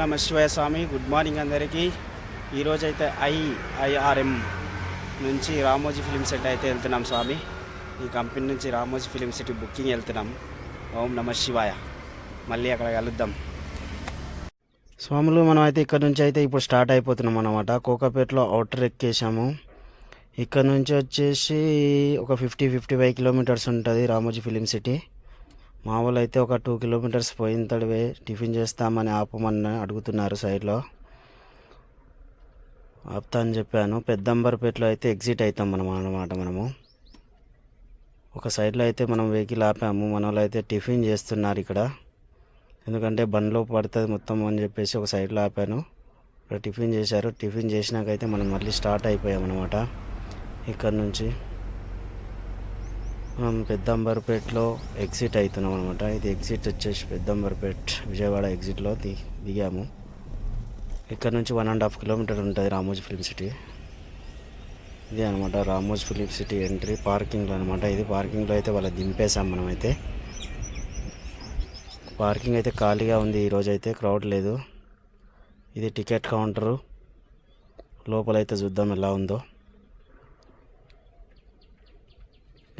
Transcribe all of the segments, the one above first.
నమ శివాయ స్వామి. Good morning అందరికీ. ఈరోజైతే ఐఆర్ఎం నుంచి రామోజీ ఫిలిం సిటీ అయితే వెళ్తున్నాం స్వామి. ఈ కంపెనీ నుంచి రామోజీ ఫిలిం సిటీ బుకింగ్ వెళ్తున్నాం. ఓం నమ శివాయ. మళ్ళీ అక్కడ కలుద్దాం స్వాములు. మనం అయితే ఇక్కడ నుంచి అయితే ఇప్పుడు స్టార్ట్ అయిపోతున్నాం అన్నమాట. కోకాపేటలో అవుటర్ ఎక్కేసాము. ఇక్కడ నుంచి వచ్చేసి ఒక 55 కిలోమీటర్స్ ఉంటుంది రామోజీ ఫిలిం సిటీ. మా వాళ్ళు అయితే ఒక 2 కిలోమీటర్స్ పోయిన తడివే టిఫిన్ చేస్తామని ఆపమని అడుగుతున్నారు. సైడ్లో ఆపుతా అని చెప్పాను. పెద్దంబర్పేటలో అయితే ఎగ్జిట్ అవుతాం మనము. ఒక సైడ్లో అయితే మనం వెహికల్ ఆపాము. మన వాళ్ళు అయితే టిఫిన్ చేస్తున్నారు ఇక్కడ. ఎందుకంటే బండ్లో పడుతుంది మొత్తం అని చెప్పేసి ఒక సైడ్లో ఆపాను. ఇక్కడ టిఫిన్ చేశారు. టిఫిన్ చేసినాకైతే మనం మళ్ళీ స్టార్ట్ అయిపోయాం అన్నమాట. ఇక్కడ నుంచి మనం పెద్దంబర్పేటలో ఎగ్జిట్ అవుతున్నాం అనమాట. ఇది ఎగ్జిట్ వచ్చేసి పెద్దంబర్పేట్ విజయవాడ ఎగ్జిట్లో దిగాము. ఇక్కడ నుంచి 1.5 కిలోమీటర్ ఉంటుంది రామోజీ ఫిలిం సిటీ. ఇది అనమాట రామోజీ ఫిలిం సిటీ ఎంట్రీ. పార్కింగ్లో అనమాట. ఇది పార్కింగ్లో అయితే వాళ్ళ దింపేసాం మనమైతే. పార్కింగ్ అయితే ఖాళీగా ఉంది ఈరోజు అయితే, క్రౌడ్ లేదు. ఇది టికెట్ కౌంటరు. లోపలైతే చూద్దాం ఎలా ఉందో.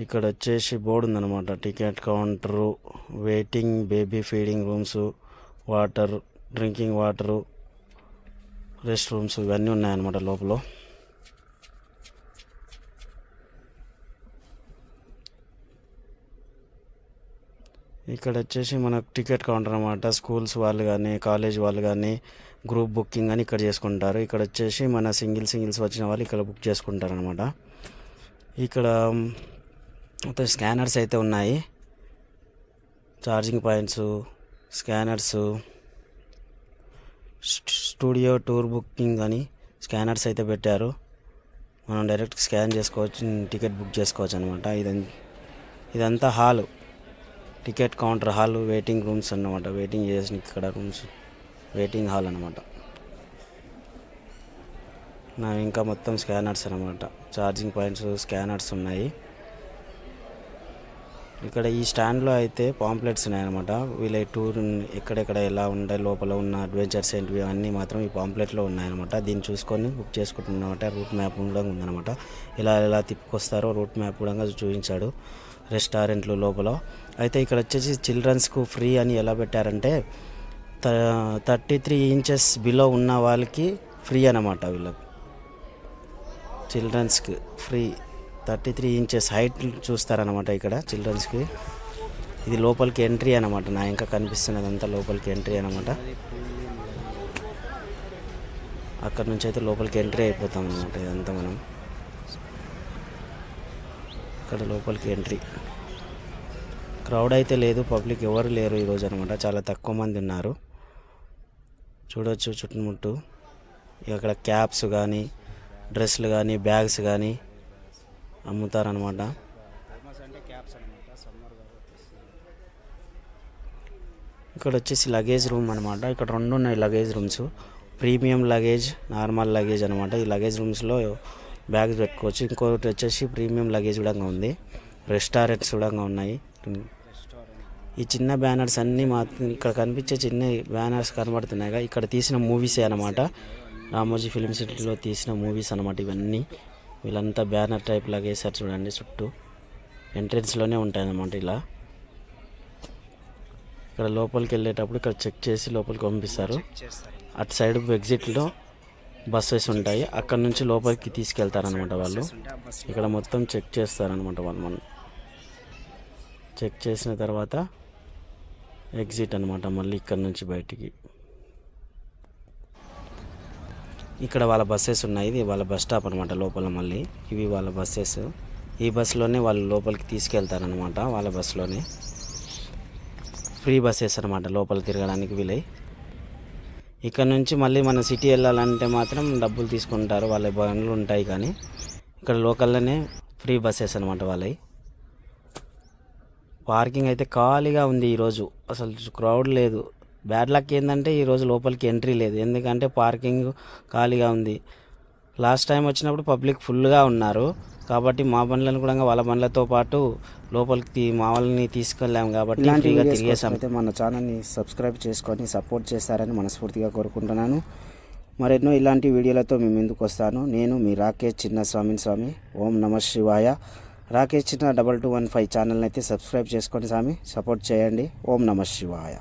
ఇక్కడ వచ్చేసి బోర్డు ఉందన్నమాట. Ticket counter, waiting, baby feeding rooms, water, drinking water, rest rooms ఇవన్నీ ఉన్నాయన్నమాట లోపల. ఇక్కడ వచ్చేసి మనకు టికెట్ కౌంటర్ అన్నమాట. స్కూల్స్ వాళ్ళు కానీ, కాలేజ్ వాళ్ళు కానీ గ్రూప్ బుకింగ్ అని ఇక్కడ చేసుకుంటారు. ఇక్కడ వచ్చేసి మన సింగిల్స్ వచ్చిన వాళ్ళు ఇక్కడ బుక్ చేసుకుంటారు అనమాట. ఇక్కడ మొత్తం స్కానర్స్ అయితే ఉన్నాయి. Charging points, scanners, studio tour booking అని స్కానర్స్ అయితే పెట్టారు. మనం డైరెక్ట్ స్కాన్ చేసుకోవచ్చు, టికెట్ బుక్ చేసుకోవచ్చు అనమాట. ఇదంతా hall, ticket counter hall, waiting rooms అన్నమాట. వెయిటింగ్ చేసిన ఇక్కడ రూమ్స్, వెయిటింగ్ హాల్ అనమాట. ఇంకా మొత్తం స్కానర్స్ అనమాట. ఛార్జింగ్ పాయింట్స్, స్కానర్స్ ఉన్నాయి. ఇక్కడ ఈ స్టాండ్లో అయితే పాంప్లెట్స్ ఉన్నాయన్నమాట. వీళ్ళ టూర్ ఎక్కడెక్కడ ఎలా ఉండే లోపల ఉన్న అడ్వెంచర్స్ ఏంటివి అన్నీ మాత్రం ఈ పాంప్లెట్లో ఉన్నాయన్నమాట. దీన్ని చూసుకొని బుక్ చేసుకుంటున్నమాట. రూట్ మ్యాప్ కూడా ఉందన్నమాట. ఎలా తిప్పుకొస్తారో రూట్ మ్యాప్ కూడా చూపించాడు. రెస్టారెంట్లు లోపల అయితే ఇక్కడ వచ్చేసి చిల్డ్రన్స్కు ఫ్రీ అని ఎలా పెట్టారంటే 33 ఇంచెస్ బిలో ఉన్న వాళ్ళకి ఫ్రీ అన్నమాట. వీళ్ళకి చిల్డ్రన్స్కి ఫ్రీ 33 ఇంచెస్ హైట్ చూస్తారనమాట ఇక్కడ చిల్డ్రన్స్కి. ఇది లోపలికి ఎంట్రీ అనమాట. నా ఇంకా కనిపిస్తున్నది అంతా లోపలికి ఎంట్రీ అనమాట. అక్కడ నుంచి అయితే లోపలికి ఎంట్రీ అయిపోతాం అనమాట. ఇదంతా మనం ఇక్కడ లోపలికి ఎంట్రీ. క్రౌడ్ అయితే లేదు, పబ్లిక్ ఎవరు లేరు ఈరోజు అనమాట. చాలా తక్కువ మంది ఉన్నారు. చూడవచ్చు చుట్టుముట్టు. ఇక్కడ క్యాప్స్ కానీ, డ్రెస్సులు కానీ, బ్యాగ్స్ కానీ అమ్ముతారనమాట. ఇక్కడ వచ్చేసి లగేజ్ రూమ్ అనమాట. ఇక్కడ 2 ఉన్నాయి luggage rooms. Premium luggage, normal luggage అనమాట. ఈ లగేజ్ రూమ్స్లో బ్యాగ్స్ పెట్టుకోవచ్చు. ఇంకొకటి వచ్చేసి ప్రీమియం లగేజ్ కూడా ఉంది. రెస్టారెంట్స్ కూడా ఉన్నాయి. ఈ చిన్న బ్యానర్స్ అన్నీ ఇక్కడ కనిపించే చిన్న బ్యానర్స్ కనబడుతున్నాయిగా, ఇక్కడ తీసిన మూవీసే అనమాట. రామోజీ ఫిలిం సిటీలో తీసిన మూవీస్ అనమాట ఇవన్నీ. వీళ్ళంతా బ్యానర్ టైప్ లాగా వేసారు చూడండి. చుట్టూ ఎంట్రెన్స్లోనే ఉంటాయన్నమాట. ఇలా ఇక్కడ లోపలికి వెళ్ళేటప్పుడు ఇక్కడ చెక్ చేసి లోపలికి పంపిస్తారు. అటు సైడ్ ఎగ్జిట్లో బస్సెస్ ఉంటాయి. అక్కడ నుంచి లోపలికి తీసుకెళ్తారనమాట వాళ్ళు. ఇక్కడ మొత్తం చెక్ చేస్తారనమాట వాళ్ళు. మనం చెక్ చేసిన తర్వాత ఎగ్జిట్ అనమాట. మళ్ళీ ఇక్కడ నుంచి బయటికి ఇక్కడ వాళ్ళ బస్సెస్ ఉన్నాయి. ఇది వాళ్ళ బస్ స్టాప్ అనమాట. లోపల మళ్ళీ ఇవి వాళ్ళ బస్సెస్. ఈ బస్సులోనే వాళ్ళు లోపలికి తీసుకెళ్తారనమాట. వాళ్ళ బస్సులోనే ఫ్రీ బస్సెస్ అనమాట లోపల తిరగడానికి వీలై. ఇక్కడ నుంచి మళ్ళీ మన సిటీ వెళ్ళాలంటే మాత్రం డబ్బులు తీసుకుంటారు. వాళ్ళ బండ్లు ఉంటాయి. కానీ ఇక్కడ లోకల్లోనే ఫ్రీ బస్సెస్ అనమాట వాళ్ళవి. పార్కింగ్ అయితే ఖాళీగా ఉంది ఈరోజు. అసలు క్రౌడ్ లేదు. బ్యాడ్ లక్ ఏంటంటే ఈరోజు లోపలికి ఎంట్రీ లేదు. ఎందుకంటే పార్కింగ్ ఖాళీగా ఉంది. లాస్ట్ టైం వచ్చినప్పుడు పబ్లిక్ ఫుల్గా ఉన్నారు కాబట్టి మా బండ్లను కూడా వాళ్ళ బండ్లతో పాటు లోపలికి మా వాళ్ళని తీసుకెళ్ళాం కాబట్టి ఫ్రీగా తిరిగేసాం. అయితే మన ఛానల్ని సబ్స్క్రైబ్ చేసుకొని సపోర్ట్ చేస్తారని మనస్ఫూర్తిగా కోరుకుంటున్నాను. మరెన్నో ఇలాంటి వీడియోలతో మీ ముందుకు వస్తాను. నేను మీ రాకేష్ చిన్న స్వామి. ఓం నమ శివాయ. రాకేష్ చిన్న 2215 ఛానల్ని అయితే సబ్స్క్రైబ్ చేసుకొని స్వామి సపోర్ట్ చేయండి. ఓం నమ శివాయ.